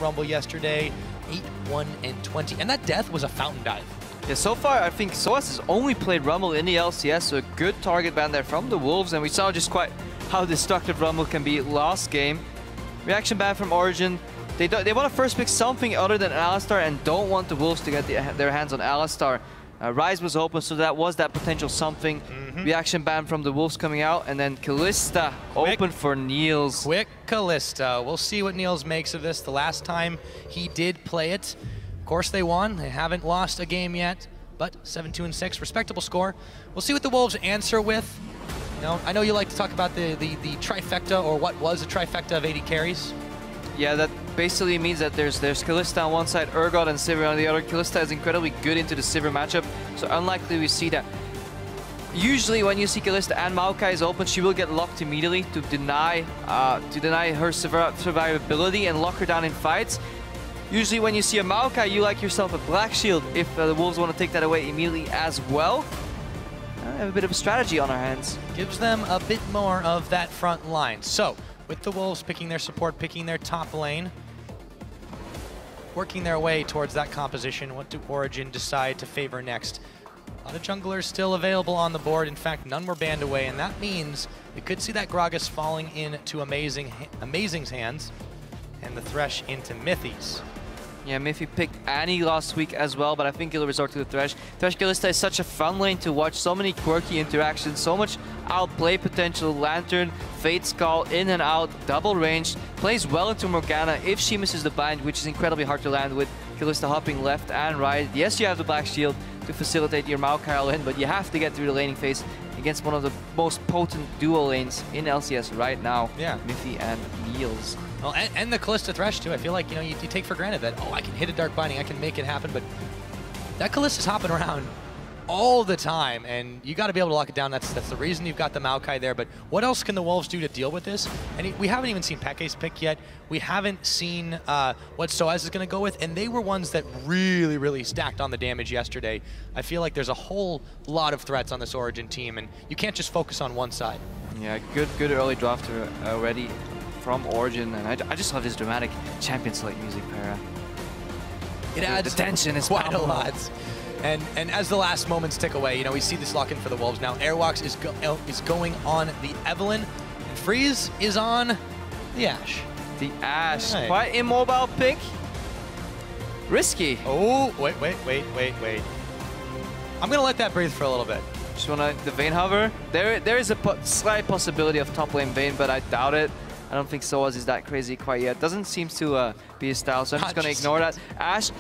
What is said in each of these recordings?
Rumble yesterday, 8-1-20, and that death was a fountain dive. Yeah, so far I think Soaz has only played Rumble in the LCS, so a good target ban there from the Wolves, and we saw just quite how destructive Rumble can be last game. Reaction ban from Origen. They want to first pick something other than Alistar and don't want the Wolves to get their hands on Alistar. Rise was open, so that was that potential something. Reaction ban from the Wolves coming out, and then Kalista open for Niels. Quick Kalista. We'll see what Niels makes of this. The last time he did play it, of course they won. They haven't lost a game yet, but 7-2-6, respectable score. We'll see what the Wolves answer with. You know, I know you like to talk about the trifecta, or what was a trifecta of AD carries. Yeah, that basically means that there's Kalista on one side, Urgot and Sivir on the other. Kalista is incredibly good into the Sivir matchup, so unlikely we see that. Usually when you see Kalista and Maokai is open, she will get locked immediately to deny her survivability and lock her down in fights. Usually when you see a Maokai, you like yourself a Black Shield if the Wolves want to take that away immediately as well. I have a bit of a strategy on our hands. Gives them a bit more of that front line. So, with the Wolves picking their support, picking their top lane, working their way towards that composition, what do Origen decide to favor next? A lot of junglers still available on the board. In fact, none were banned away, and that means we could see that Gragas falling into Amazing's hands, and the Thresh into Mithy's. Yeah, Mithy picked Annie last week as well, but I think he'll resort to the Thresh. Thresh Kalista is such a fun lane to watch, so many quirky interactions, so much outplay potential. Lantern, Fate's Call, in and out, double range, plays well into Morgana if she misses the bind, which is incredibly hard to land with Kalista hopping left and right. Yes, you have the Black Shield to facilitate your Maokai all in, but you have to get through the laning phase against one of the most potent duo lanes in LCS right now. Yeah. Mithy and Niels. Well, and the Kalista Thresh too. I feel like, you know, you take for granted that, oh, I can hit a Dark Binding, I can make it happen, but that Kalista's hopping around all the time, and you got to be able to lock it down. That's the reason you've got the Maokai there. But what else can the Wolves do to deal with this? And we haven't even seen xPeke's pick yet. We haven't seen what Soaz is going to go with, and they were ones that really stacked on the damage yesterday. I feel like there's a whole lot of threats on this Origen team, and you can't just focus on one side. Yeah, good early draft already from Origen, and I just love this dramatic champion select music, Para. It adds the tension is quite a lot. And as the last moments tick away, you know, we see this lock in for the Wolves now. Airwaks is going on the Evelyn, and Freeze is on the Ashe. The Ashe, right. Quite immobile pick. Risky. Oh, wait. I'm gonna let that breathe for a little bit. Just wanna the Vayne hover. There is a slight possibility of top lane Vayne, but I doubt it. I don't think Soaz is that crazy quite yet. Doesn't seem to be his style, so I'm just gonna ignore that. Ashe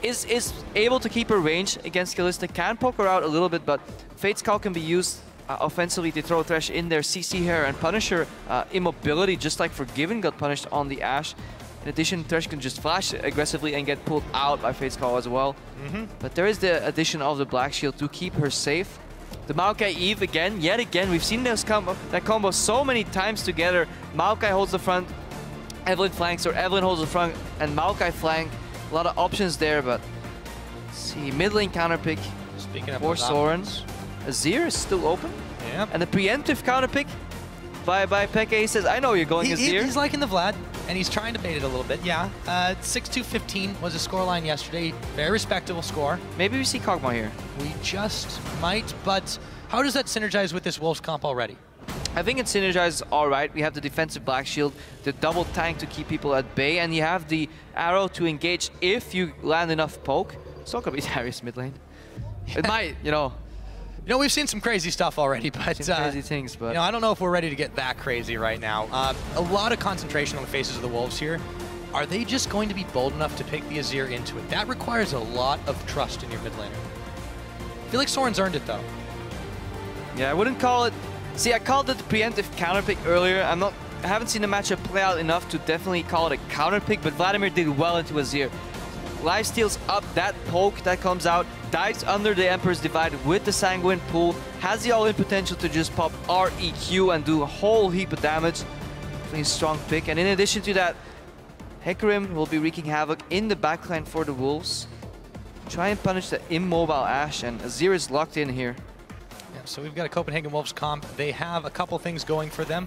is able to keep her range against Kalista, can poke her out a little bit, but Fate's Call can be used offensively to throw Thresh in there, CC her, and punish her immobility, just like Forgiven got punished on the Ashe. In addition, Thresh can just flash aggressively and get pulled out by Fate's Call as well. But there is the addition of the Black Shield to keep her safe. The Maokai Eve yet again, we've seen that combo so many times together. Maokai holds the front, Evelyn flanks, or Evelyn holds the front, and Maokai flank. A lot of options there, but let's see, mid lane counter pick for Soren. Azir is still open. Yeah. And the preemptive counter pick by xPeke. He says, I know you're going Azir. He's liking the Vlad, and he's trying to bait it a little bit, yeah. 6-2-15 was a scoreline yesterday. Very respectable score. Maybe we see Kog'Maw here. We just might, but how does that synergize with this Wolves comp already? I think it synergizes all right. We have the defensive Black Shield, the double tank to keep people at bay, and you have the arrow to engage if you land enough poke. It's not going to be Darius mid lane. It might, you know. You know, we've seen some crazy stuff already, but crazy things, but you know, I don't know if we're ready to get that crazy right now. A lot of concentration on the faces of the Wolves here. Are they just going to be bold enough to pick the Azir into it? That requires a lot of trust in your mid laner. I feel like Soren's earned it though. Yeah, I wouldn't call it. See, I called it the preemptive counter pick earlier. I haven't seen the matchup play out enough to definitely call it a counter pick, but Vladimir did well into Azir. Lifesteals up that poke that comes out, dives under the Emperor's Divide with the Sanguine Pool, has the all-in potential to just pop REQ and do a whole heap of damage. Definitely a strong pick. And in addition to that, Hecarim will be wreaking havoc in the backline for the Wolves. Try and punish the immobile Ashe, and Azir is locked in here. Yeah, so we've got a Copenhagen Wolves comp. They have a couple things going for them.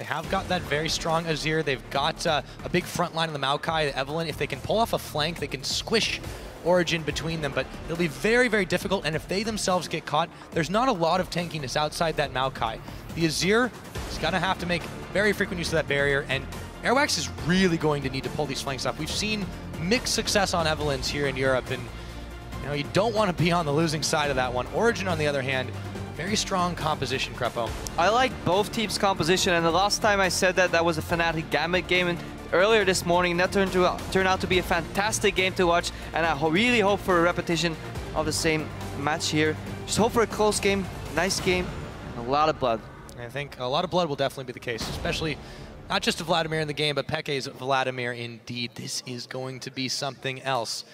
They have got that very strong Azir. They've got a big front line in the Maokai, the Evelyn. If they can pull off a flank, they can squish Origen between them, but it'll be very, very difficult, and if they themselves get caught, there's not a lot of tankiness outside that Maokai. The Azir is going to have to make very frequent use of that barrier, and Airwaks is really going to need to pull these flanks up. We've seen mixed success on Evelyn's here in Europe, and you don't want to be on the losing side of that one. Origen, on the other hand, very strong composition, Krepo. I like both teams' composition, and the last time I said that was a Fnatic Gambit game, and earlier this morning that turned out to be a fantastic game to watch, and I really hope for a repetition of the same match here. Just hope for a close game, nice game, and a lot of blood. I think a lot of blood will definitely be the case, especially not just to Vladimir in the game, but Peke's Vladimir indeed. This is going to be something else.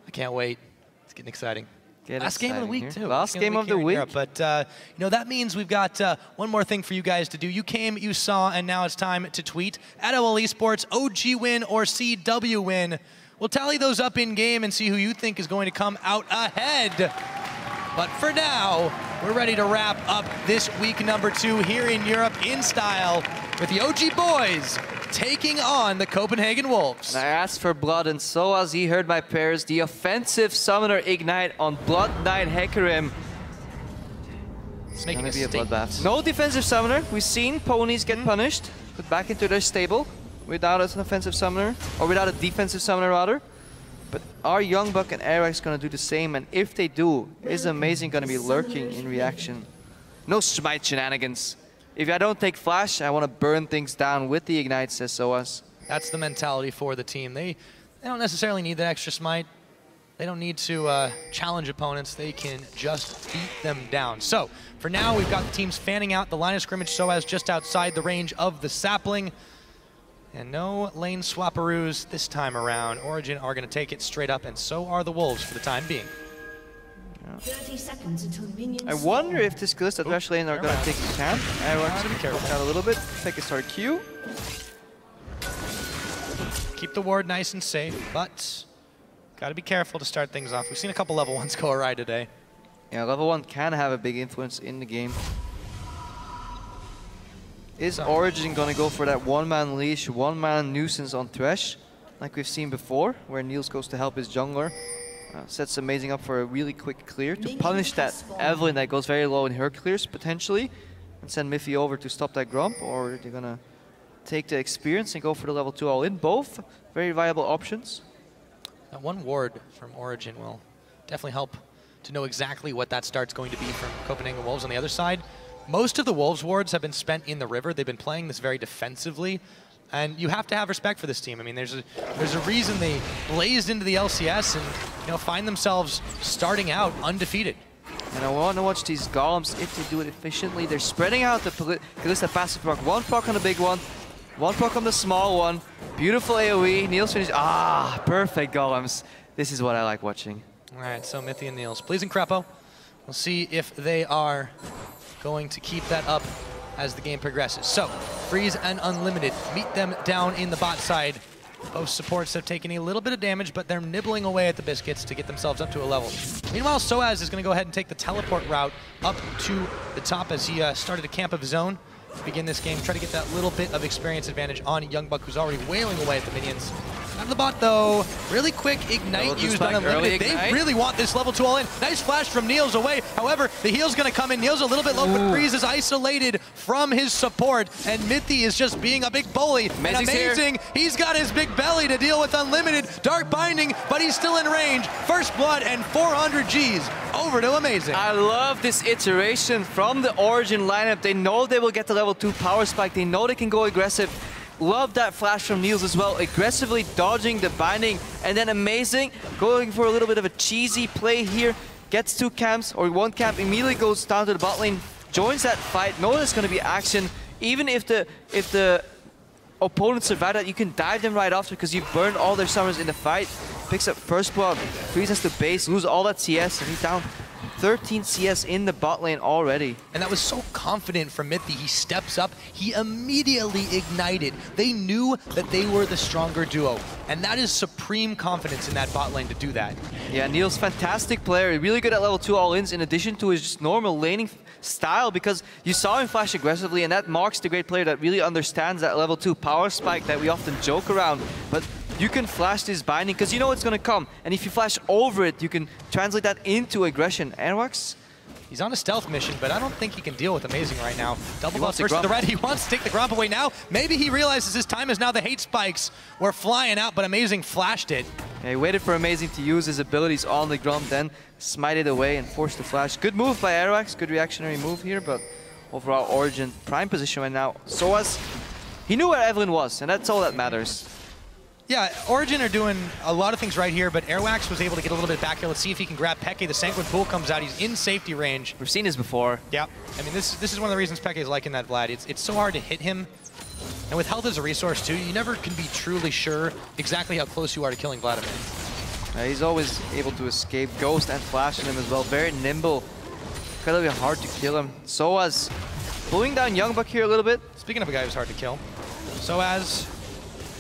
I can't wait. It's getting exciting. Last game of the week, too. Last game of the week. But, that means we've got one more thing for you guys to do. You came, you saw, and now it's time to tweet. At OL Esports, OG win or CW win. We'll tally those up in-game and see who you think is going to come out ahead. But for now, we're ready to wrap up this week number 2 here in Europe in style with the OG boys taking on the Copenhagen Wolves. And I asked for blood, and Soaz, he heard my prayers. The offensive summoner Ignite on Blood Knight Hecarim. It's making gonna be a bloodbath. No defensive summoner. We've seen ponies get punished, put back into their stable without an offensive summoner, or without a defensive summoner rather. But are YoungBuck and Airwaks gonna do the same? And if they do, is Amazing gonna be lurking in reaction? No smite shenanigans. If I don't take flash, I want to burn things down with the Ignite, says Soaz. That's the mentality for the team. They don't necessarily need that extra smite. They don't need to challenge opponents. They can just beat them down. So, for now, we've got the teams fanning out. The line of scrimmage, Soaz just outside the range of the sapling. And no lane swapperoos this time around. Origen are going to take it straight up, and so are the Wolves for the time being. 30 seconds until minions. I wonder if this Kalista Thresh lane are going to take a camp. Airwaks be careful out a little bit. Take a start Q. Keep the ward nice and safe, but got to be careful to start things off. We've seen a couple level 1s go awry today. Yeah, level 1 can have a big influence in the game. Is Origen going to go for that one-man leash, one-man nuisance on Thresh, like we've seen before, where Niels goes to help his jungler? Sets Amazing up for a really quick clear to punish that Evelyn that goes very low in her clears, potentially, and send Mithy over to stop that Grump, or they're going to take the experience and go for the level 2 all-in. Both very viable options. That one ward from Origen will definitely help to know exactly what that start's going to be from Copenhagen Wolves. On the other side, most of the Wolves wards have been spent in the river. They've been playing this very defensively. And you have to have respect for this team. I mean, there's a reason they blazed into the LCS and find themselves starting out undefeated. And I want to watch these golems if they do it efficiently. They're spreading out the Kalista passive proc. One proc on the big one proc on the small one. Beautiful AoE. Niels finished. Ah, perfect golems. This is what I like watching. All right, so Mithy and Niels. Pleasing Krepo. We'll see if they are going to keep that up as the game progresses. So, Freeze and Unlimited meet them down in the bot side. Both supports have taken a little bit of damage, but they're nibbling away at the biscuits to get themselves up to a level. Meanwhile, Soaz is going to go ahead and take the teleport route up to the top as he started a camp of his own to begin this game. Try to get that little bit of experience advantage on YoungBuck, who's already wailing away at the minions. Out of the bot, though. Really quick Ignite used on Unlimited. They really want this level 2 all-in. Nice flash from Niels away. However, the heal's going to come in. Niels a little bit low, but Freeze is isolated from his support, and Mithy is just being a big bully. Amazing. He's got his big belly to deal with Unlimited. Dark Binding, but he's still in range. First blood and 400 Gs. Over to Amazing. I love this iteration from the Origen lineup. They know they will get the level 2 power spike. They know they can go aggressive. Love that flash from Niels as well, aggressively dodging the binding, and then Amazing, going for a little bit of a cheesy play here, gets 2 camps, or 1 camp, immediately goes down to the bot lane, joins that fight, knows there's going to be action. Even if the opponents survive that, you can dive them right after because you burned all their summons in the fight. Picks up first blood, Freeze has to base, lose all that CS, and he's down 13 CS in the bot lane already. And that was so confident from Mithy. He steps up, he immediately ignited. They knew that they were the stronger duo. And that is supreme confidence in that bot lane to do that. Yeah, Niels, fantastic player. Really good at level 2 all-ins in addition to his just normal laning style, because you saw him flash aggressively, and that marks the great player that really understands that level 2 power spike that we often joke around. But you can flash this binding because you know it's going to come. And if you flash over it, you can translate that into aggression. Airwaks? He's on a stealth mission, but I don't think he can deal with Amazing right now. Double buff first to the red. He wants to take the Gromp away now. Maybe he realizes his time is now. The hate spikes were flying out, but Amazing flashed it. Yeah, he waited for Amazing to use his abilities on the Gromp, then smited away and forced the flash. Good move by Airwaks. Good reactionary move here, but overall Origen prime position right now. Soaz, he knew where Evelyn was, and that's all that matters. Yeah, Origen are doing a lot of things right here, but Airwaks was able to get a little bit back here. Let's see if he can grab Peke. The Sanguine Pool comes out. He's in safety range. We've seen this before. Yeah, I mean, this is one of the reasons Peke is liking that Vlad. It's so hard to hit him. And with health as a resource, too, you never can be truly sure exactly how close you are to killing Vladimir. He's always able to escape Ghost and Flash in him as well. Very nimble. Incredibly hard to kill him. Soaz pulling down YoungBuck here a little bit. Speaking of a guy who's hard to kill, Soaz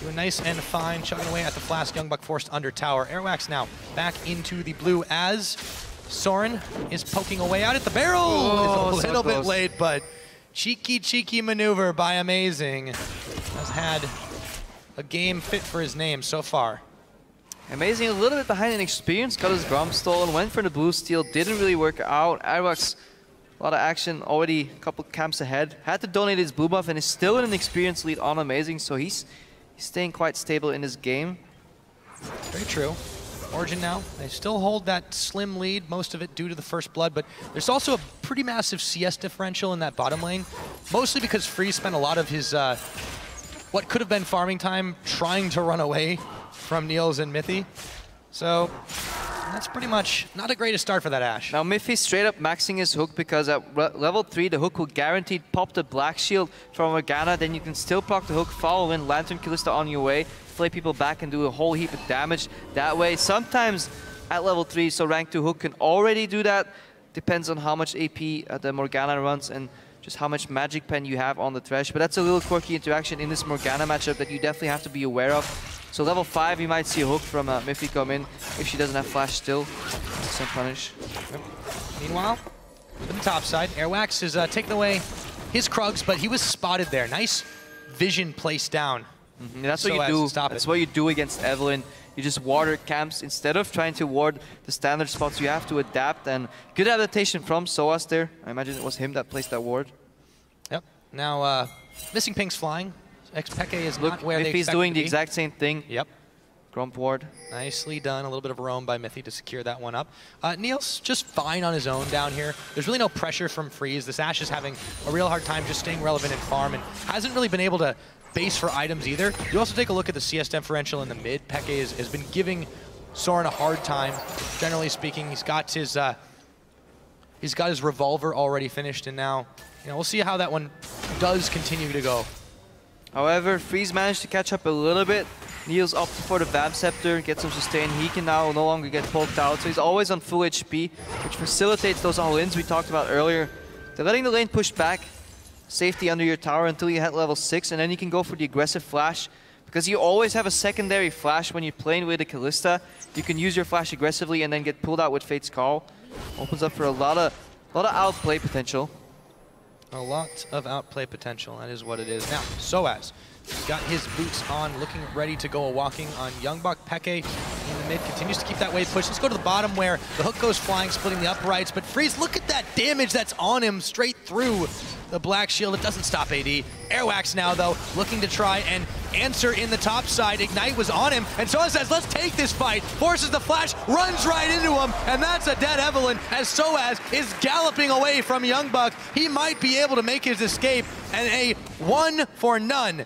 doing nice and fine, chugging away at the Flask. YoungBuck forced under tower. Airwaks now back into the blue as Soren is poking away out at the barrel. Oh, it's a little bit late, but cheeky maneuver by Amazing. Has had a game fit for his name so far. Amazing, a little bit behind in experience, got his Gromp stolen, went for the blue steal, didn't really work out. Airwaks, a lot of action, already a couple camps ahead. Had to donate his blue buff and is still in an experience lead on Amazing, so he's staying quite stable in this game. Very true. Origen now, they still hold that slim lead, most of it due to the first blood, but there's also a pretty massive CS differential in that bottom lane, mostly because Freeze spent a lot of his, what could have been farming time trying to run away from Niels and Mithy. So that's pretty much not the greatest start for that Ashe. Now Mithy straight up maxing his hook because at level 3 the hook will guaranteed pop the black shield from Morgana, then you can still proc the hook, follow in, Lantern Kalista on your way, flay people back and do a whole heap of damage that way. Sometimes at level 3, so rank 2 hook can already do that. Depends on how much AP the Morgana runs and just how much magic pen you have on the Thresh. But that's a little quirky interaction in this Morgana matchup that you definitely have to be aware of. So level 5, you might see a hook from Mithy come in if she doesn't have flash still. Some punish. Yep. Meanwhile, to the top side, Airwaks is taking away his Krugs, but he was spotted there. Nice vision placed down. That's what you do. That's what you do against Evelyn. You just ward her camps. Instead of trying to ward the standard spots, you have to adapt. And good adaptation from Soaz there. I imagine it was him that placed that ward. Yep. Now, missing pings flying. xPeke is not where they expect Mithy's doing the exact same thing. Yep. Gromp ward. Nicely done. A little bit of roam by Mithy to secure that one up. Niels just fine on his own down here. There's really no pressure from Freeze. This Ashe is having a real hard time just staying relevant in farm and hasn't really been able to base for items either. You also take a look at the CS differential in the mid. Peke has been giving Soren a hard time. Generally speaking, he's got his revolver already finished, and now we'll see how that one does continue to go. However, Freeze managed to catch up a little bit. Niels opted for the Vamp Scepter, gets some sustain. He can now no longer get poked out, so he's always on full HP, which facilitates those all-ins we talked about earlier. They're letting the lane push back, safety under your tower until you hit level 6, and then you can go for the aggressive flash. Because you always have a secondary flash when you're playing with a Kalista. You can use your flash aggressively and then get pulled out with Fate's Call. Opens up for a lot of outplay potential. A lot of outplay potential, that is what it is. Now, Soaz got his boots on, looking ready to go a-walking on YoungBuck. Peke in the mid continues to keep that wave push. Let's go to the bottom where the hook goes flying, splitting the uprights. But Freeze, look at that damage that's on him straight through the black shield. It doesn't stop AD. Airwaks now, though, looking to try and answer in the top side. Ignite was on him, and Soaz says, let's take this fight. Forces the flash, runs right into him, and that's a dead Evelyn as Soaz is galloping away from YoungBuck. He might be able to make his escape, and a 1-for-none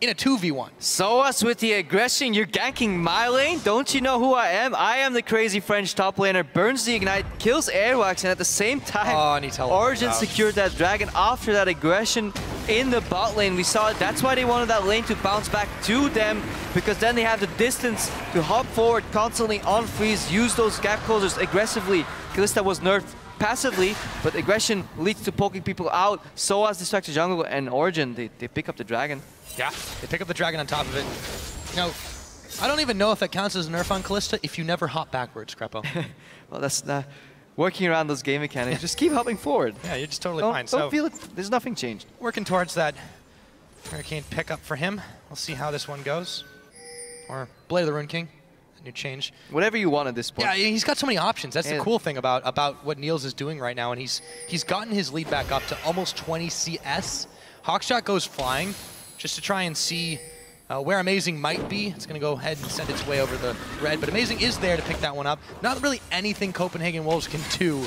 in a 2v1. Soaz with the aggression, you're ganking my lane? Don't you know who I am? I am the crazy French top laner, burns the Ignite, kills Airwaks, and at the same time, Origen secured that dragon after that aggression in the bot lane. We saw it, that's why they wanted that lane to bounce back to them, because then they have the distance to hop forward constantly on Freeze, use those gap closers aggressively Kalista was nerfed passively, but aggression leads to poking people out. Soaz distracts the jungle, and Origen, they pick up the dragon. Yeah, they pick up the dragon on top of it. You know, I don't even know if that counts as a nerf on Kalista if you never hop backwards, Krepo. Well, that's working around those game mechanics. Just keep hopping forward. Yeah, you're just totally fine. Don't feel it. There's nothing changed. Working towards that Hurricane pickup for him. We'll see how this one goes. Or Blade of the Rune King. New change. Whatever you want at this point. Yeah, he's got so many options. That's the cool thing about what Niels is doing right now, and he's gotten his lead back up to almost 20 CS. Hawkshot goes flying just to try and see where Amazing might be. It's going to go ahead and send its way over the red, but Amazing is there to pick that one up. Not really anything Copenhagen Wolves can do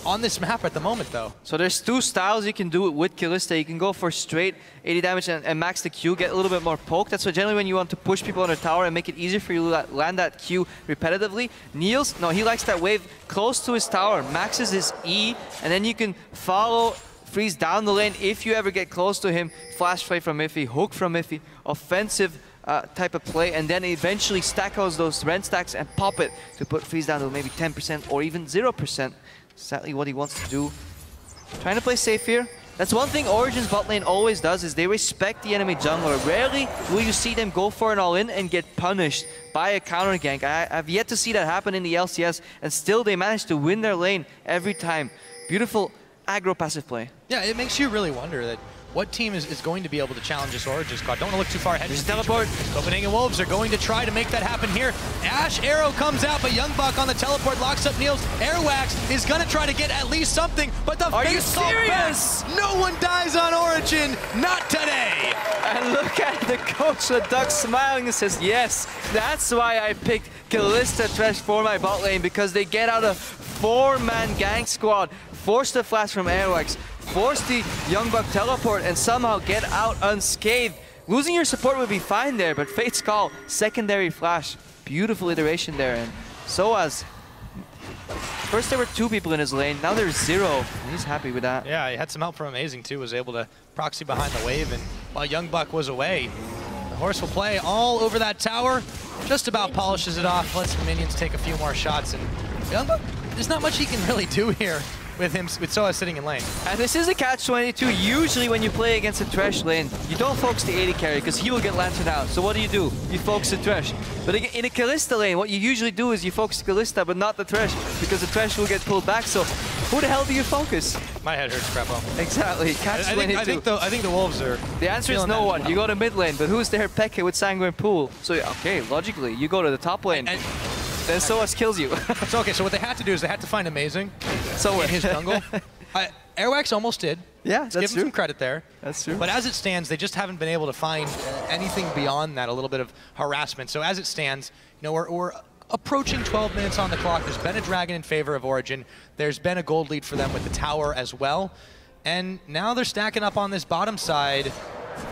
on this map at the moment, though. So there's two styles you can do it with Kalista. You can go for straight 80 damage and max the Q, get a little bit more poke. That's what generally when you want to push people on the tower and make it easier for you to land that Q repetitively. Niels, no, he likes that wave close to his tower, maxes his E, and then you can follow, freeze down the lane if you ever get close to him. Flash play from Mithy, hook from Mithy, offensive type of play, and then eventually stack those rend stacks and pop it to put freeze down to maybe 10% or even 0%. Exactly what he wants to do. Trying to play safe here. That's one thing Origen's bot lane always does, is they respect the enemy jungler. Rarely will you see them go for an all-in and get punished by a counter gank. I've yet to see that happen in the LCS, and still they manage to win their lane every time. Beautiful aggro passive play. Yeah, it makes you really wonder that what team is going to be able to challenge this Origen squad. Don't want to look too far ahead. There's teleport. Copenhagen Wolves are going to try to make that happen here. Ashe arrow comes out, but YoungBuck on the teleport locks up Niels. Airwaks is going to try to get at least something, but the face serious? No one dies on Origen. Not today. And look at the coach, the duck smiling and says, yes, that's why I picked Kalista Thresh for my bot lane, because they get out a 4-man gank squad, force the flash from Airwaks, force the YoungBuck teleport, and somehow get out unscathed. Losing your support would be fine there, but Fate's Call, secondary flash, beautiful iteration there. And Soaz, first there were 2 people in his lane, now there's 0, and he's happy with that. Yeah, he had some help from Amazing too, was able to proxy behind the wave, and while YoungBuck was away, the horse will play all over that tower, just about polishes it off, lets the minions take a few more shots, and YoungBuck, there's not much he can really do here with Soaz sitting in lane. And this is a catch-22. Usually when you play against a Thresh lane, you don't focus the AD carry because he will get lanterned out. So what do? You focus the Thresh. But in a Kalista lane, what you usually do is you focus the Kalista, but not the Thresh, because the Thresh will get pulled back. So who the hell do you focus? My head hurts, Krepo. Exactly. I think the Wolves are... The answer is no one. You go to mid lane, but who's there? Peke with Sanguine Pool. So, okay, logically, you go to the top lane. Then Soaz kills you. So, okay, so what they had to do is they had to find Amazing in his jungle. Airwaks almost did. Yeah, Let's give him some credit there. That's true. But as it stands, they just haven't been able to find anything beyond that, a little bit of harassment. So as it stands, you know, we're approaching 12 minutes on the clock. There's been a dragon in favor of Origen. There's been a gold lead for them with the tower as well. And now they're stacking up on this bottom side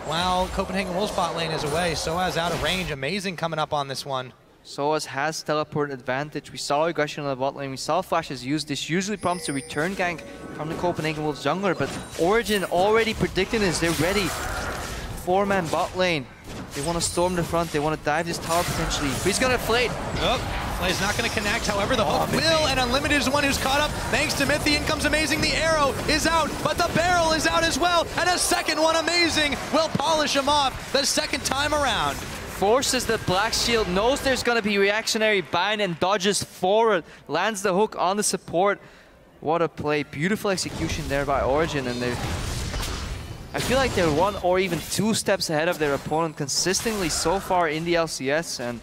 while Copenhagen Wolves bot lane is away. Soaz out of range. Amazing coming up on this one. Soaz has teleport advantage. We saw aggression on the bot lane. We saw flashes used. This usually prompts a return gank from the Copenhagen Wolves jungler, but Origen already predicting this. They're ready. 4-man bot lane. They want to storm the front. They want to dive this tower potentially. But he's going to flate. Oh, Flay's not going to connect. However, the hook will, and Unlimited is the one who's caught up. Thanks to Mithy, in comes Amazing. The arrow is out, but the barrel is out as well. And a second one, Amazing, will polish him off the second time around. Forces the Black Shield, knows there's going to be reactionary bind and dodges forward. Lands the hook on the support. What a play. Beautiful execution there by Origen. And I feel like they're 1 or even 2 steps ahead of their opponent consistently so far in the LCS. And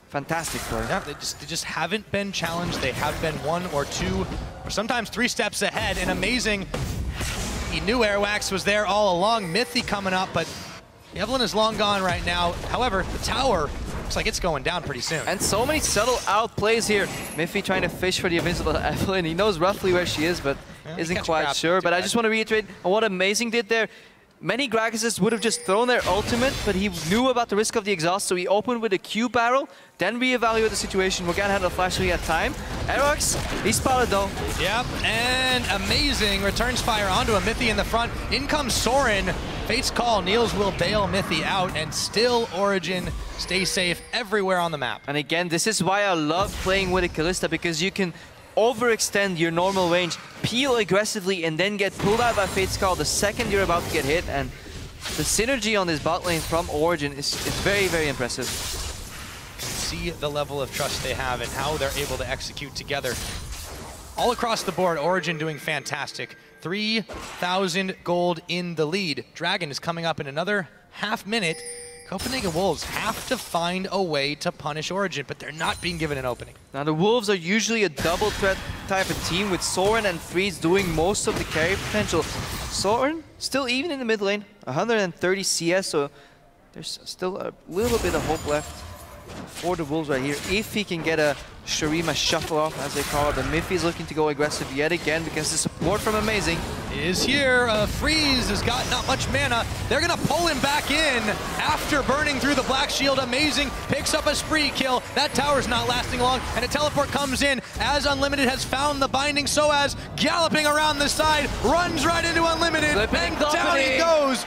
fantastic play. Yeah, they just haven't been challenged. They have been 1 or 2 or sometimes 3 steps ahead. And Amazing, he knew Airwaks was there all along. Mithy coming up, but Evelyn is long gone right now. However, the tower looks like it's going down pretty soon. And so many subtle outplays here. Mithy trying to fish for the invincible Evelyn. He knows roughly where she is, but isn't quite sure. But I just want to reiterate on what Amazing did there. Many Gragases would have just thrown their ultimate, but he knew about the risk of the exhaust, so he opened with a Q barrel, then reevaluated the situation. Morgana had a flash, so he had time. Airwaks, he spotted though. Yep, and Amazing returns fire onto a Mithy in the front. In comes Soren. Fate's Call, Niels will bail Mithy out, and still Origen stay safe everywhere on the map. And again, this is why I love playing with a Kalista, because you can overextend your normal range, peel aggressively, and then get pulled out by Fate's Call the second you're about to get hit. And the synergy on this bot lane from Origen is very, very impressive. See the level of trust they have and how they're able to execute together. All across the board, Origen doing fantastic. 3,000 gold in the lead. Dragon is coming up in another half minute. Copenhagen Wolves have to find a way to punish Origen, but they're not being given an opening. Now the Wolves are usually a double threat type of team with Soren and Freeze doing most of the carry potential. Soren still even in the mid lane, 130 CS, so there's still a little bit of hope left for the Wolves right here. If he can get a Shurima shuffle off, as they call it, but Mithy is looking to go aggressive yet again because the support from Amazing is here. Freeze has got not much mana. They're gonna pull him back in after burning through the Black Shield. Amazing picks up a spree kill. That tower's not lasting long, and a teleport comes in as Unlimited has found the binding. Soaz galloping around the side, runs right into Unlimited, and down he goes.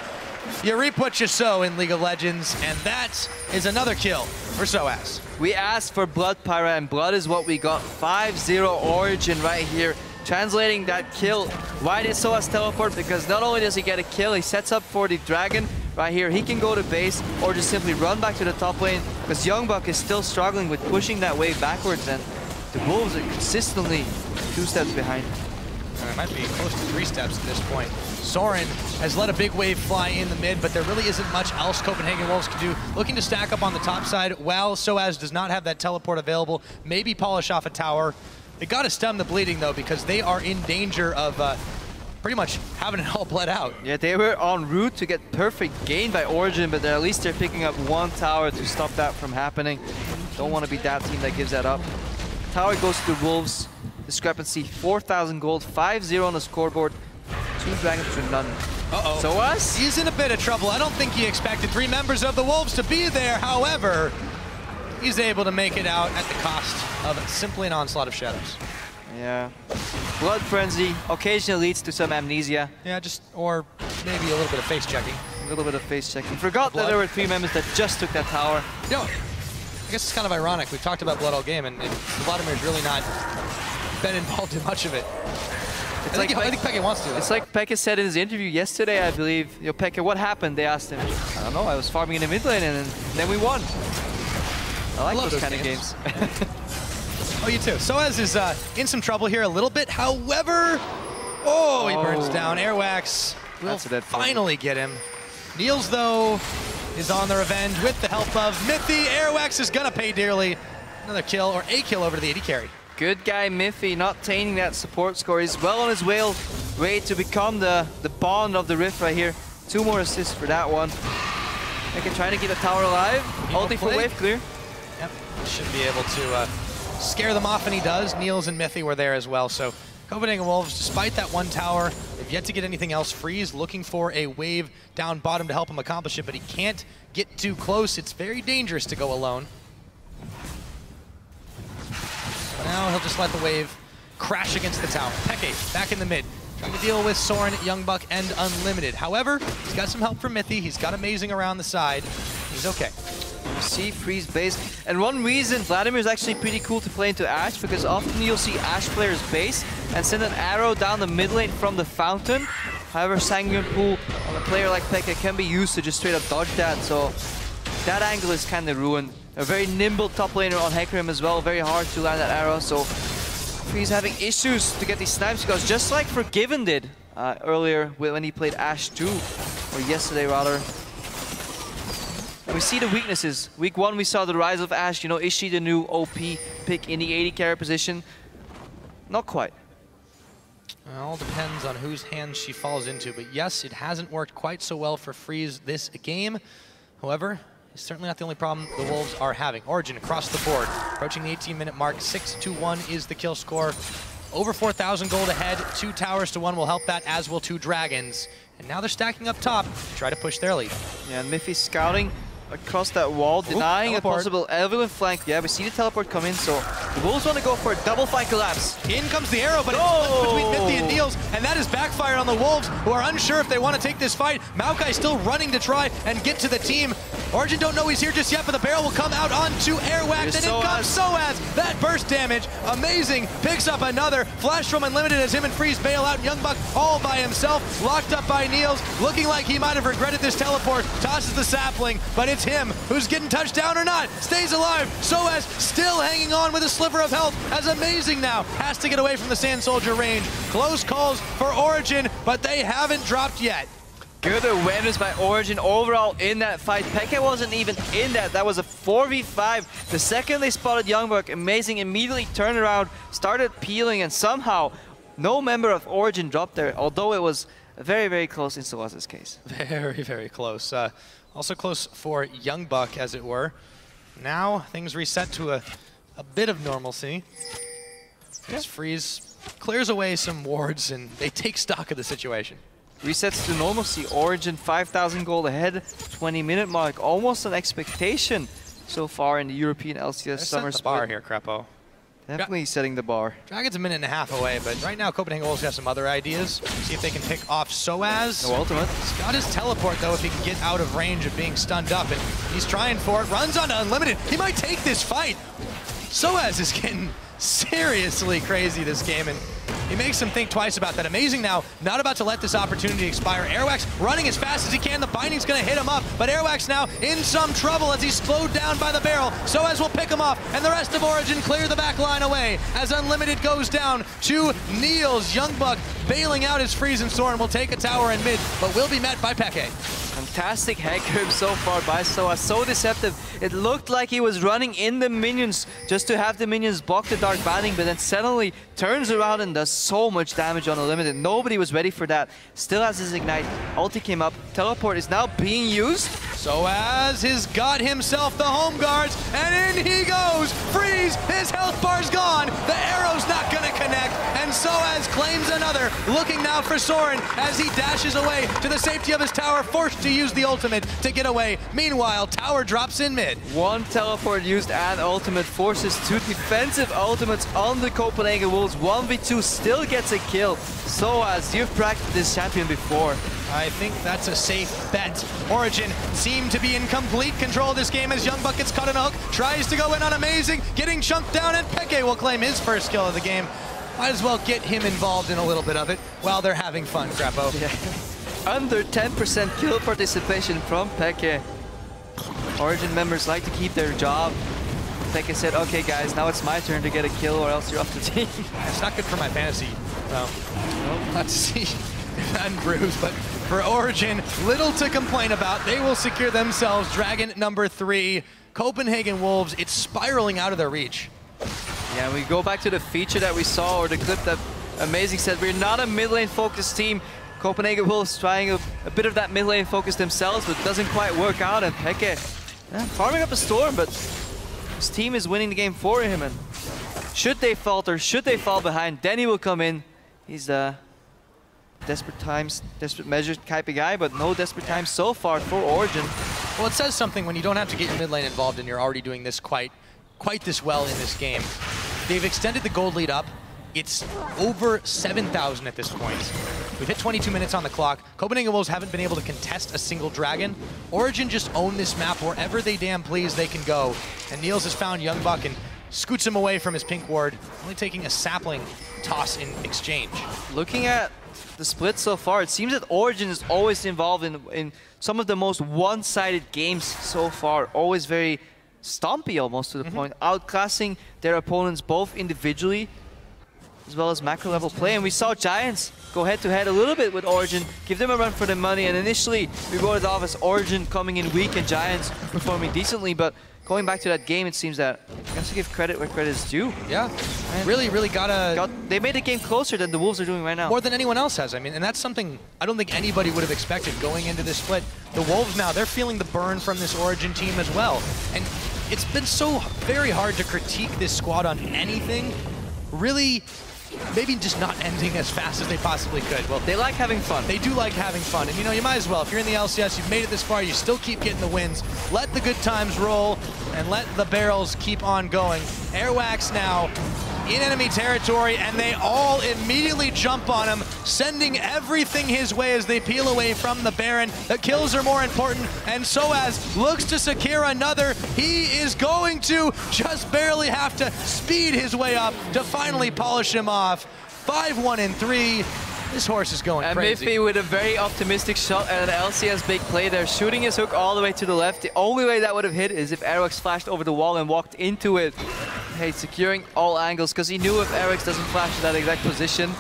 You reap what you sow in League of Legends, and that is another kill for Soaz. We asked for Blood Pyra, and Blood is what we got. 5-0 Origen right here. Translating that kill. Why did Soaz teleport? Because not only does he get a kill, he sets up for the Dragon right here. He can go to base or just simply run back to the top lane because YoungBuck is still struggling with pushing that wave backwards, and the Wolves are consistently 2 steps behind. It might be close to 3 steps at this point. Soren has let a big wave fly in the mid, but there really isn't much else Copenhagen Wolves can do. Looking to stack up on the top side while Soaz does not have that teleport available. Maybe polish off a tower. They got to stem the bleeding though, because they are in danger of pretty much having it all bled out. Yeah, they were en route to get perfect gain by Origen, but at least they're picking up 1 tower to stop that from happening. Don't want to be that team that gives that up. Tower goes to the Wolves. Discrepancy, 4,000 gold, 5-0 on the scoreboard. 2 dragons to none. Uh-oh. Soaz? He's in a bit of trouble. I don't think he expected 3 members of the Wolves to be there. However, he's able to make it out at the cost of simply an onslaught of shadows. Yeah. Blood Frenzy occasionally leads to some amnesia. Yeah, or maybe a little bit of face checking. A little bit of face checking. Forgot that there were 3 members that just took that tower. Yo, I guess it's kind of ironic. We've talked about Blood all game, and Vladimir's really not been involved in much of it. I think Peke wants to. It's like Peke said in his interview yesterday, I believe. Yo, Peke, what happened? They asked him. I don't know, I was farming in the mid lane and then we won. I like those kind of games. Oh, you too. Soaz is in some trouble here a little bit. However, he burns down. Airwaks will finally get him. Niels, though, is on the revenge with the help of Mithy. Airwaks is going to pay dearly. Another kill, or a kill over to the AD carry. Good guy Mithy, not tainting that support score. He's well on his way to become the bond of the Rift right here. 2 more assists for that one. Peke trying to keep the tower alive. Ulti for wave clear. Yep, should be able to scare them off, and he does. Niels and Mithy were there as well. So Copenhagen Wolves, despite that 1 tower, they've yet to get anything else. Freeze looking for a wave down bottom to help him accomplish it, but he can't get too close. It's very dangerous to go alone. Now he'll just let the wave crash against the tower. Peke back in the mid, trying to deal with Soren, YoungBuck, and Unlimited. However, he's got some help from Mithy. He's got Amazing around the side. He's okay. You see Freeze base. And one reason Vladimir is actually pretty cool to play into Ashe, because often you'll see Ashe players base and send an arrow down the mid lane from the fountain. However, Sanguine Pool on a player like Peke can be used to just straight up dodge that. So that angle is kind of ruined. A very nimble top laner on Hecarim as well. Very hard to land that arrow. So he's having issues to get these snipes, because just like Forgiven did earlier when he played Ashe 2, or yesterday rather. And we see the weaknesses. Week 1 we saw the rise of Ashe. You know, is she the new OP pick in the AD carry position? Not quite. It all depends on whose hands she falls into. But yes, it hasn't worked quite so well for Freeze this game. However, it's certainly not the only problem the Wolves are having. Origen across the board, approaching the 18-minute mark. 6-1 is the kill score. Over 4,000 gold ahead. 2 towers to 1 will help that, as will 2 dragons. And now they're stacking up top to try to push their lead. Yeah, and Mithy scouting across that wall, denying a possible Evelyn flank. Yeah, we see the teleport come in, so the Wolves want to go for a double flank collapse. In comes the arrow, but it's split between Mithy and Niels, and that is backfired on the Wolves, who are unsure if they want to take this fight. Maokai still running to try and get to the team. Origen don't know he's here just yet, but the barrel will come out onto Airwaks, and in comes Soaz. That burst damage, amazing. Picks up another. Flash from Unlimited as him and Freeze bail out. YoungBuck all by himself, locked up by Niels, looking like he might have regretted this teleport. Tosses the sapling, but it's him who's getting touched down or not. Stays alive. Soaz still hanging on with a sliver of health, as Amazing now has to get away from the Sand Soldier range. Close calls for Origen, but they haven't dropped yet. Good awareness by Origen overall in that fight. Peke wasn't even in that. That was a 4v5. The second they spotted YoungBuck, Amazing immediately turned around, started peeling, and somehow no member of Origen dropped there, although it was very, very close in Soaz's case. Very, very close. Also close for YoungBuck, as it were. Now things reset to a bit of normalcy. As Freeze clears away some wards and they take stock of the situation. Resets to normalcy. Origen 5,000 gold ahead, 20-minute mark. Almost an expectation so far in the European LCS summer split. Bar here, Krepo. Definitely setting the bar. Dragon's a minute and a half away, but right now Copenhagen Wolves have some other ideas. See if they can pick off Soaz. No ultimate. He's got his teleport, though, if he can get out of range of being stunned up, and he's trying for it. Runs onto Unlimited. He might take this fight. Soaz is getting seriously crazy this game, and he makes him think twice about that. Amazing now, not about to let this opportunity expire. Airwaks running as fast as he can. The binding's going to hit him up, but Airwaks now in some trouble as he's slowed down by the barrel. Soaz will pick him off, and the rest of Origen clear the back line away as Unlimited goes down to Niels. YoungBuck bailing out his Freeze, and Soren will take a tower in mid, but will be met by Peke. Fantastic Hecarim so far by Soaz, so deceptive. It looked like he was running in the minions just to have the minions block the dark binding, but then suddenly turns around and does so much damage on Unlimited. Nobody was ready for that. Still has his ignite. Ulti came up. Teleport is now being used. Soaz has got himself the home guards, and in he goes. Freeze, his health bar's gone. The arrow's not gonna connect, and Soaz claims another. Looking now for Soren as he dashes away to the safety of his tower, forced to use the ultimate to get away. Meanwhile, tower drops in mid. One teleport used and ultimate forces two defensive ultimates on the Copenhagen Wolves. 1v2 still gets a kill. Soaz, you've practiced this champion before. I think that's a safe bet. Origen seem to be in complete control of this game as YoungBuck gets caught in a hook, tries to go in on Amazing, getting chunked down, and Peke will claim his first kill of the game. Might as well get him involved in a little bit of it while they're having fun, Krepo. Yeah. Under 10% kill participation from Peke. Origen members like to keep their job. Peke said, okay guys, now it's my turn to get a kill or else you're off the team. It's not good for my fantasy. No. Let's see. And bruise, but for Origen, little to complain about. They will secure themselves Dragon number 3. Copenhagen Wolves, it's spiraling out of their reach. Yeah, we go back to the feature that we saw, or the clip that Amazing said, we're not a mid lane focused team. Copenhagen Wolves trying a bit of that mid lane focus themselves, but it doesn't quite work out, and Peke farming up a storm, but his team is winning the game for him, and should they falter, should they fall behind, then he will come in. He's desperate times, desperate measures type of guy, but no desperate times so far for Origen. Well, it says something when you don't have to get your mid lane involved and you're already doing this quite this well in this game. They've extended the gold lead up. It's over 7,000 at this point. We've hit 22 minutes on the clock. Copenhagen Wolves haven't been able to contest a single dragon. Origen just own this map wherever they damn please they can go. And Niels has found YoungBuck and scoots him away from his pink ward, only taking a sapling toss in exchange. Looking at the split so far, it seems that Origen is always involved in some of the most one-sided games so far. Always very stompy almost to the point, outclassing their opponents both individually as well as macro level play. And we saw Giants go head-to-head a little bit with Origen, give them a run for their money, and initially we wrote it off as Origen coming in weak and Giants performing decently, but going back to that game, it seems that you have to give credit where credit is due. Yeah, and really gotta... They made the game closer than the Wolves are doing right now. More than anyone else has. I mean, and that's something I don't think anybody would have expected going into this split. The Wolves now, they're feeling the burn from this Origen team as well. And it's been so very hard to critique this squad on anything. Really, maybe just not ending as fast as they possibly could. Well, they like having fun. They do like having fun. And you know, you might as well. If you're in the LCS, you've made it this far, you still keep getting the wins. Let the good times roll and let the barrels keep on going. Airwaks now in enemy territory, and they all immediately jump on him, sending everything his way as they peel away from the Baron. The kills are more important, and Soaz looks to secure another. He is going to just barely have to speed his way up to finally polish him off. 5-1 and 3. This horse is going crazy. And Mithy with a very optimistic shot and an LCS big play there, shooting his hook all the way to the left. The only way that would have hit is if Airwaks flashed over the wall and walked into it. Hey, securing all angles, because he knew if Airwaks doesn't flash to that exact position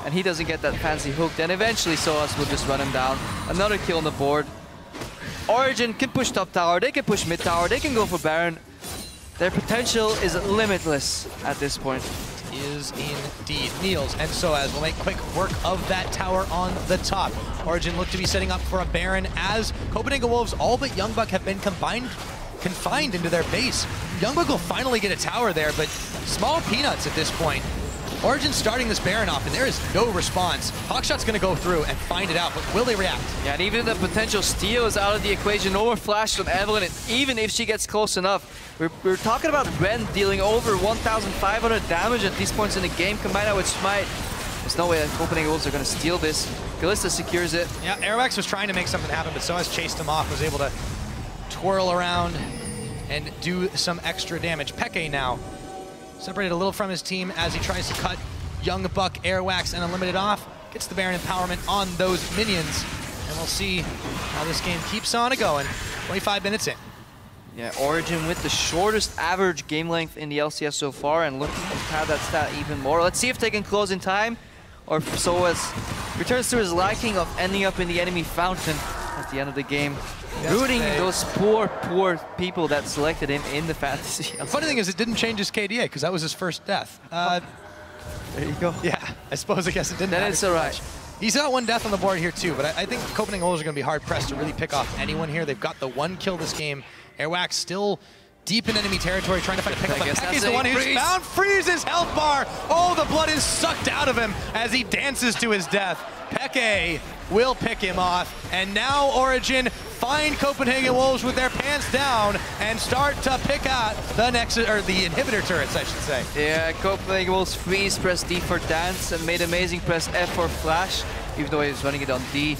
and he doesn't get that fancy hook, then eventually Soaz will just run him down. Another kill on the board. Origen can push top tower, they can push mid tower, they can go for Baron. Their potential is limitless at this point. Is indeed. Niels and Soaz will make quick work of that tower on the top. Origen look to be setting up for a Baron as Copenhagen Wolves, all but YoungBuck, have been confined into their base. YoungBuck will finally get a tower there, but small peanuts at this point. Origen starting this Baron off, and there is no response. Hawkshot's going to go through and find it out, but will they react? Yeah, and even the potential steal is out of the equation. No more flash from Evelyn, and even if she gets close enough. We're talking about Ren dealing over 1,500 damage at these points in the game, combined with Smite. There's no way that Copenhagen Wolves are going to steal this. Kalista secures it. Yeah, Airwaks was trying to make something happen, but Soaz chased him off, was able to twirl around and do some extra damage. Peke now separated a little from his team as he tries to cut YoungBuck, Airwaks, and Unlimited off. Gets the Baron empowerment on those minions. And we'll see how this game keeps on going. 25 minutes in. Yeah, Origen with the shortest average game length in the LCS so far, and looking to have that stat even more. Let's see if they can close in time, or if Soaz returns to his liking of ending up in the enemy fountain at the end of the game. Rooting those poor people that selected him in the fantasy. The funny thing is, it didn't change his KDA, because that was his first death. There you go. Yeah, I guess it didn't. Then it's alright. He's got one death on the board here too, but I think Copenhagen Wolves are going to be hard-pressed to really pick off anyone here. They've got the one kill this game. Airwaks still deep in enemy territory, trying to find a pick up. But Peke's the one who's found, frees his health bar. Oh, the blood is sucked out of him as he dances to his death. Peke will pick him off, and now Origen find Copenhagen Wolves with their pants down and start to pick out the next, or the inhibitor turrets, I should say. Yeah, Copenhagen Wolves freeze, press D for dance, and made amazing press F for flash, even though he was running it on D.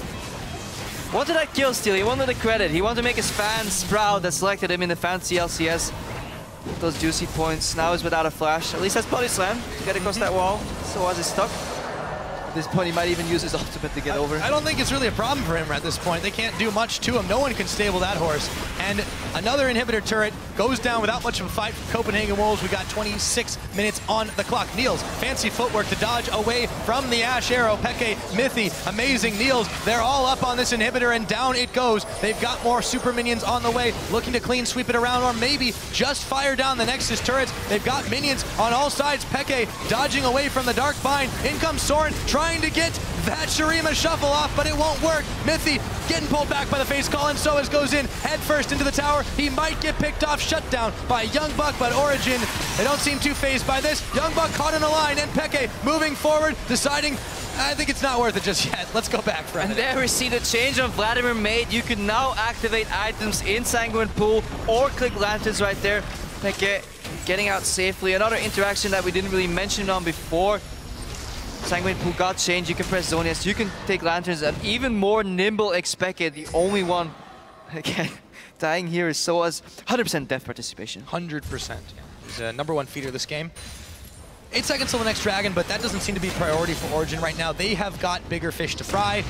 Wanted that kill steal, he wanted the credit, he wanted to make his fans proud that selected him in the fantasy LCS. Those juicy points, now he's without a flash. At least has body slam to get across that wall. Soaz is stuck. At this point, he might even use his ultimate to get over. I don't think it's really a problem for him at this point. They can't do much to him. No one can stable that horse. And another inhibitor turret goes down without much of a fight from Copenhagen Wolves. We got 26 minutes on the clock. Niels, fancy footwork to dodge away from the Ashe arrow. Peke, Mithy, amazing. Niels, they're all up on this inhibitor, and down it goes. They've got more super minions on the way, looking to clean sweep it around, or maybe just fire down the Nexus turrets. They've got minions on all sides. Peke dodging away from the Dark Bind. In comes Soren, trying to get that Shurima shuffle off, but it won't work. Mithy getting pulled back by the face call, and Soaz goes in head first into the tower. He might get picked off, shut down by YoungBuck, but Origen, they don't seem too phased by this. YoungBuck caught in a line, and Peke moving forward, deciding, I think it's not worth it just yet. Let's go back for it. And there we see the change on Vladimir made. You can now activate items in Sanguine Pool or click lanterns right there. Peke getting out safely. Another interaction that we didn't really mention on before. Sanguine Pool got changed. You can press Zonias, you can take lanterns, and even more nimble xPeke. The only one again dying here is Soaz. 100% death participation. 100%. Yeah. He's a #1 feeder this game. 8 seconds till the next dragon, but that doesn't seem to be a priority for Origen right now. They have got bigger fish to fry.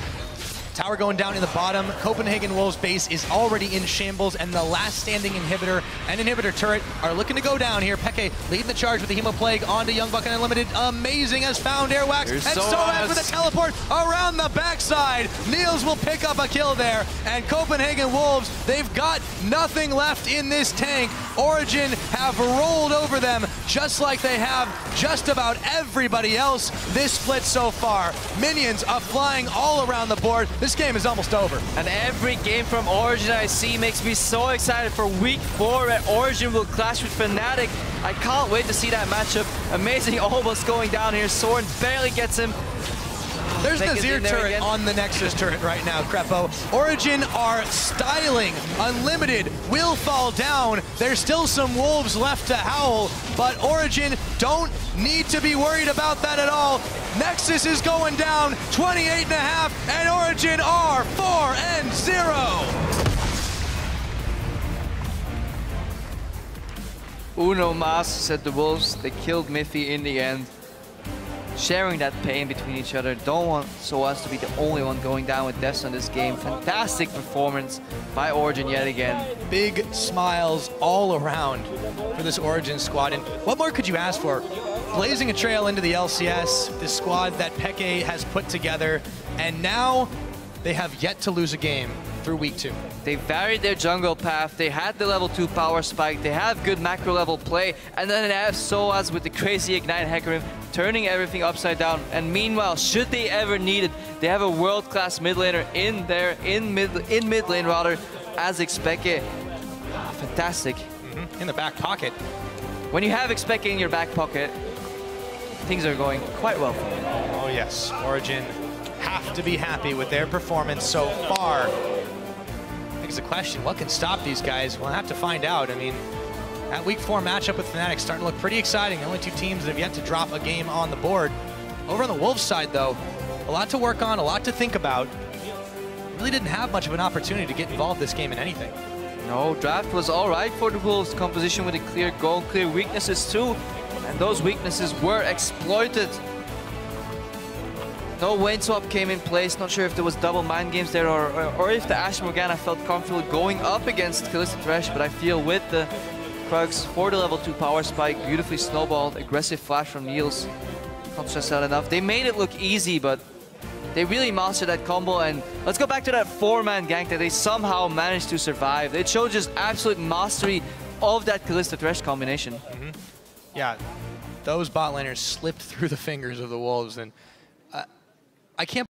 Tower going down in the bottom. Copenhagen Wolves base is already in shambles, and the last standing inhibitor and inhibitor turret are looking to go down here. Peke leading the charge with the Hemo Plague onto YoungBuck and Unlimited. Amazing as found Airwaks. And Soaz with a teleport around the backside. Niels will pick up a kill there. And Copenhagen Wolves, they've got nothing left in this tank. Origen have rolled over them just like they have just about everybody else this split so far. Minions are flying all around the board. This game is almost over. And every game from Origen I see makes me so excited for week 4 where Origen will clash with Fnatic. I can't wait to see that matchup. Amazing almost going down here. Soren barely gets him. There's an Peke's Azir in there turret again. on the Nexus turret right now, Krepo. Origen are styling. Unlimited will fall down. There's still some wolves left to howl, but Origen don't need to be worried about that at all. Nexus is going down, 28.5, and Origen are 4-0. Uno mas, said the Wolves. They killed Mithy in the end. Sharing that pain between each other. Don't want Soaz to be the only one going down with deaths on this game. Fantastic performance by Origen yet again. Big smiles all around for this Origen squad. And what more could you ask for? Blazing a trail into the LCS, this squad that Peke has put together, and now they have yet to lose a game through week 2. They varied their jungle path, they had the level 2 power spike, they have good macro level play, and then they have Soaz with the crazy Ignite Hecarim, turning everything upside down. And meanwhile, should they ever need it, they have a world-class mid laner in mid lane rather, as xPeke. Fantastic. In the back pocket. When you have xPeke in your back pocket, things are going quite well for you. Oh yes, Origen have to be happy with their performance so far. Begs the question, what can stop these guys? We'll have to find out. I mean, that week 4 matchup with Fnatic starting to look pretty exciting. The only 2 teams that have yet to drop a game on the board. Over on the Wolves side though, a lot to work on, a lot to think about. Really didn't have much of an opportunity to get involved this game in anything. No, draft was all right for the Wolves. Composition with a clear goal, clear weaknesses too. And those weaknesses were exploited. No Wayne swap came in place. Not sure if there was double mind games there or if the Ashe Morgana felt comfortable going up against Kalista Thresh, but I feel with the Krugs for the level 2 power spike, beautifully snowballed, aggressive flash from Niels. Can't stress that enough. They made it look easy, but they really mastered that combo. And let's go back to that 4-man gank that they somehow managed to survive. It showed just absolute mastery of that Kalista Thresh combination. Yeah, those bot laners slipped through the fingers of the Wolves, and I can't